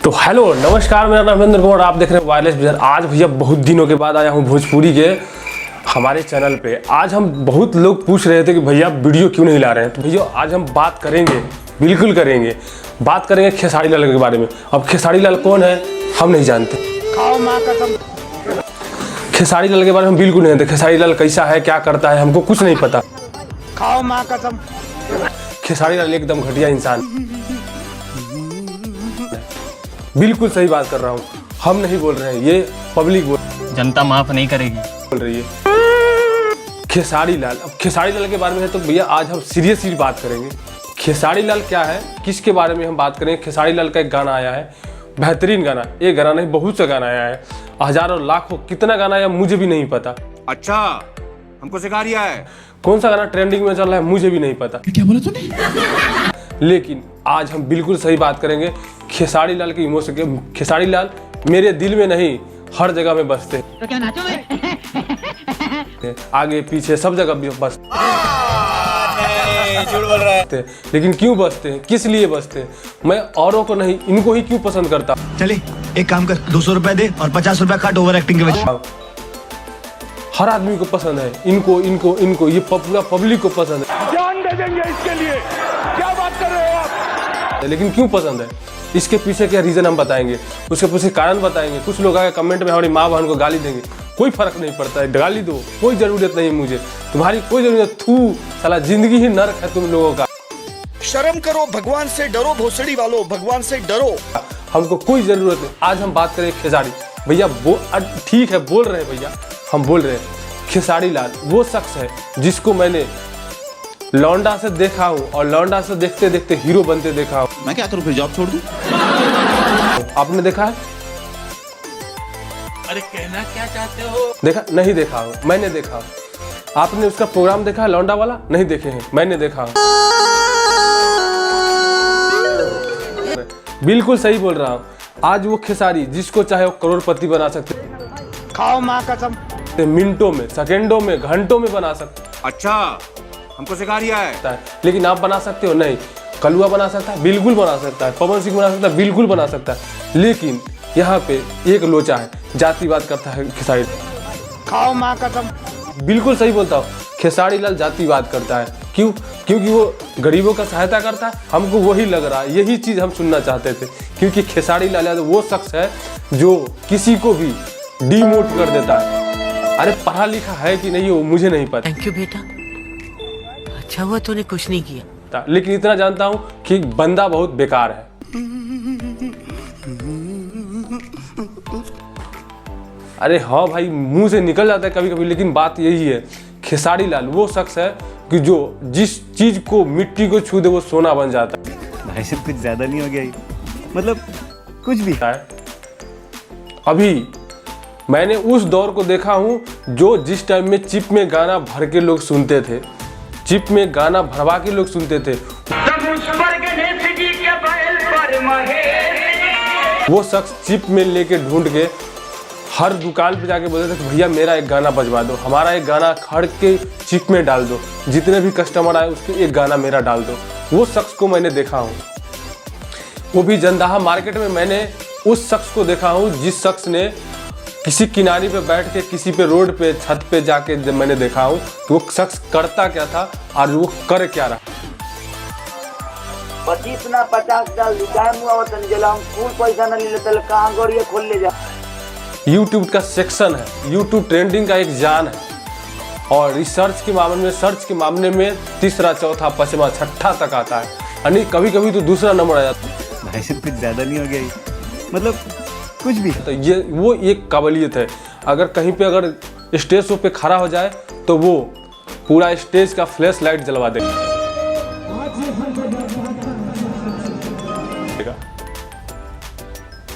तो हेलो नमस्कार, मेरा नाम महेंद्र कुमार, आप देख रहे हैं वायरलेस विजन। आज भैया बहुत दिनों के बाद आया हूँ भोजपुरी के हमारे चैनल पे। आज हम बहुत लोग पूछ रहे थे कि भैया वीडियो क्यों नहीं ला रहे हैं, तो भैया आज हम बात करेंगे, बिल्कुल करेंगे, बात करेंगे खेसारी लाल के बारे में। अब खेसारी लाल कौन है हम नहीं जानते, खाओ माँ कसम। खेसारी लाल के बारे में हम बिल्कुल नहीं जानते। खेसारी लाल कैसा है, क्या करता है, हमको कुछ नहीं पता। खाओ माँ कसम। खेसारी लाल एकदम घटिया इंसान, बिल्कुल सही बात कर रहा हूँ, हम नहीं बोल रहे हैं, ये पब्लिक जनता माफ नहीं करेगी बोल रही है। खेसारी लाल, अब खेसारी लाल के बारे में है तो भैया आज हम सीरियसली बात करेंगे। खेसारी लाल क्या है, किसके बारे में हम बात करेंगे। खेसारी लाल का एक गाना आया है, बेहतरीन गाना, एक गाना नहीं बहुत सा गाना आया है, हजारों लाखों कितना गाना आया मुझे भी नहीं पता। अच्छा, हमको सिखा रिया है। कौन सा गाना ट्रेंडिंग में चल रहा है मुझे भी नहीं पता। क्या बोला तूने? लेकिन आज हम बिल्कुल सही बात करेंगे खेसारी लाल के इमोशन के। खेसारी लाल मेरे दिल में नहीं हर जगह में बसते हैं, तो क्या नाचोगे? आगे पीछे सब जगह बसते झूठ बोल रहा है। हैं। लेकिन क्यों बसते हैं, किस लिए बसते हैं, मैं औरों को नहीं इनको ही क्यों पसंद करता। चले एक काम कर, 200 रुपए दे और 50 रुपए काट ओवर एक्टिंग के वजह। हर आदमी को पसंद है, इनको इनको इनको ये पूरा पब्लिक को पसंद है। जान दे देंगे इसके लिए। क्या बात कर रहे हो आप? लेकिन क्यों पसंद है, इसके पीछे क्या रीजन हम बताएंगे, उसके पीछे कारण बताएंगे। कुछ लोग आगे कमेंट में हमारी माँ बहन को गाली देंगे, कोई फर्क नहीं पड़ता है, गाली दो, कोई जरूरत नहीं मुझे, तुम्हारी कोई जरूरत, थू साला जिंदगी ही नर्क है तुम लोगों का। शर्म करो, भगवान से डरो, भोसड़ी वालों, भगवान से डरो। हमको कोई जरूरत नहीं। आज हम बात करें खेसारी भैया, ठीक है बोल रहे हैं भैया, हम बोल रहे हैं खेसारी लाल वो शख्स है जिसको मैंने लौंडा से देखा हूँ और लौंडा से देखते देखते हीरो बनते देखा हूँ। मैं क्या करूं, फिर जॉब छोड़ दूं? आपने देखा है? अरे कहना क्या चाहते हो? देखा नहीं, देखा हूँ, मैंने देखा हूँ। आपने उसका प्रोग्राम देखा है लौंडा वाला? नहीं देखे हैं, मैंने देखा हूँ। बिल्कुल सही बोल रहा हूँ। आज वो खेसारी जिसको चाहे वो करोड़पति बना सकते, खाओ माँ कसम। मिनटों में, सेकेंडों में, घंटों में बना सकते अच्छा, हमको सिखा रिया है। है। लेकिन आप बना सकते हो नहीं। कलुआ बना सकता है, बिल्कुल बना सकता है। पवन सिंह बना सकता है, बिल्कुल बना सकता है। लेकिन यहाँ पे एक लोचा है, जातिवाद करता है खेसारी। खाओ माँ कसम। बिल्कुल सही बोलता हूँ, खेसारी लाल जातिवाद करता है। क्यों? क्योंकि वो गरीबों का सहायता करता है। हमको वही लग रहा है, यही चीज़ हम सुनना चाहते थे। क्योंकि खेसारी लाल यादव वो शख्स है जो किसी को भी डिमोट कर देता है। अरे पढ़ा लिखा है कि नहीं वो मुझे नहीं पता, थैंक यू बेटा, अच्छा हुआ तूने कुछ नहीं किया। लेकिन इतना जानता हूँ कि बंदा बहुत बेकार है। अरे हाँ भाई, मुंह से निकल जाता है कभी कभी, लेकिन बात यही है, खेसारी लाल वो शख्स है कि जो जिस चीज को मिट्टी को छू दे वो सोना बन जाता है। भाई साहब कुछ ज्यादा नहीं हो गया ये? मतलब कुछ भी है। अभी मैंने उस दौर को देखा हूँ जो जिस टाइम में चिप में गाना भर के लोग सुनते थे, चिप में गाना भरवा के लोग सुनते थे। वो शख्स चिप में लेके ढूंढ के हर दुकान पे जाके बोलते थे कि भैया मेरा एक गाना बजवा दो, हमारा एक गाना खड़ के चिप में डाल दो, जितने भी कस्टमर आए उसके एक गाना मेरा डाल दो। वो शख्स को मैंने देखा हूँ, वो भी जंदाहा मार्केट में। मैंने उस शख्स को देखा हूँ जिस शख्स ने किसी किनारे पे बैठ के, किसी पे रोड पे, छत पे जाके जब मैंने देखा हूँ कि वो शख्स करता क्या था और वो कर क्या रहा। 25 ना 50 डाल दी, काय मुआ वतन जला, हम फूल पैसा न ले लेते, कहाँ गौड़िया खोल ले जा। यूट्यूब का सेक्शन है, यूट्यूब ट्रेंडिंग का एक जान है, और रिसर्च के मामले में, सर्च के मामले में तीसरा, चौथा, पांचवा, छठा तक आता है, यानी कभी कभी तो दूसरा नंबर आ जाता है। भाई साहब कुछ ज्यादा नहीं हो गया ये? मतलब कुछ भी। तो ये वो एक काबिलियत है, अगर कहीं पे अगर स्टेज शो पे खड़ा हो जाए तो वो पूरा स्टेज का फ्लैश लाइट जलवा देगा।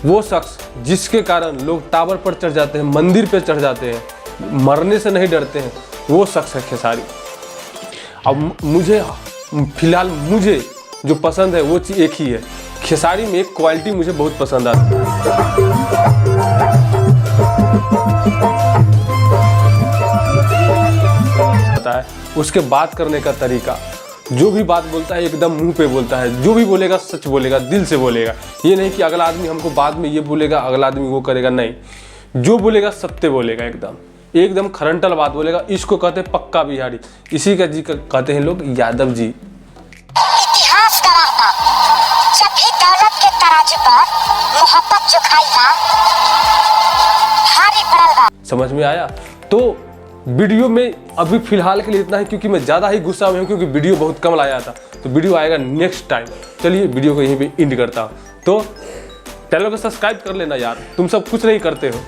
वो शख्स जिसके कारण लोग टावर पर चढ़ जाते हैं, मंदिर पे चढ़ जाते हैं, मरने से नहीं डरते हैं, वो शख्स है खेसारी। अब मुझे फिलहाल मुझे जो पसंद है वो चीज़ एक ही है, खेसारी में एक क्वालिटी मुझे बहुत पसंद आती है, उसके बात करने का तरीका। जो भी बात बोलता है एकदम मुंह पे बोलता है, जो भी बोलेगा सच बोलेगा, दिल से बोलेगा। ये नहीं कि अगला आदमी हमको बाद में ये बोलेगा, अगला आदमी वो करेगा, नहीं, जो बोलेगा सत्य बोलेगा, एकदम खरंटल बात बोलेगा। इसको कहते हैं पक्का बिहारी, इसी का जी कहते हैं लोग यादव जी। इतिहास गवाह जब भी दौलत के तराजू पर मोहब्बत झुकाई बा, भारी पड़ल बा। समझ में आया? तो वीडियो में अभी फिलहाल के लिए इतना है, क्योंकि मैं ज़्यादा ही गुस्सा में हूँ, क्योंकि वीडियो बहुत कम लाया था। तो वीडियो आएगा नेक्स्ट टाइम। चलिए वीडियो को यहीं पे एंड करता हूँ। तो चैनल को सब्सक्राइब कर लेना यार, तुम सब कुछ नहीं करते हो।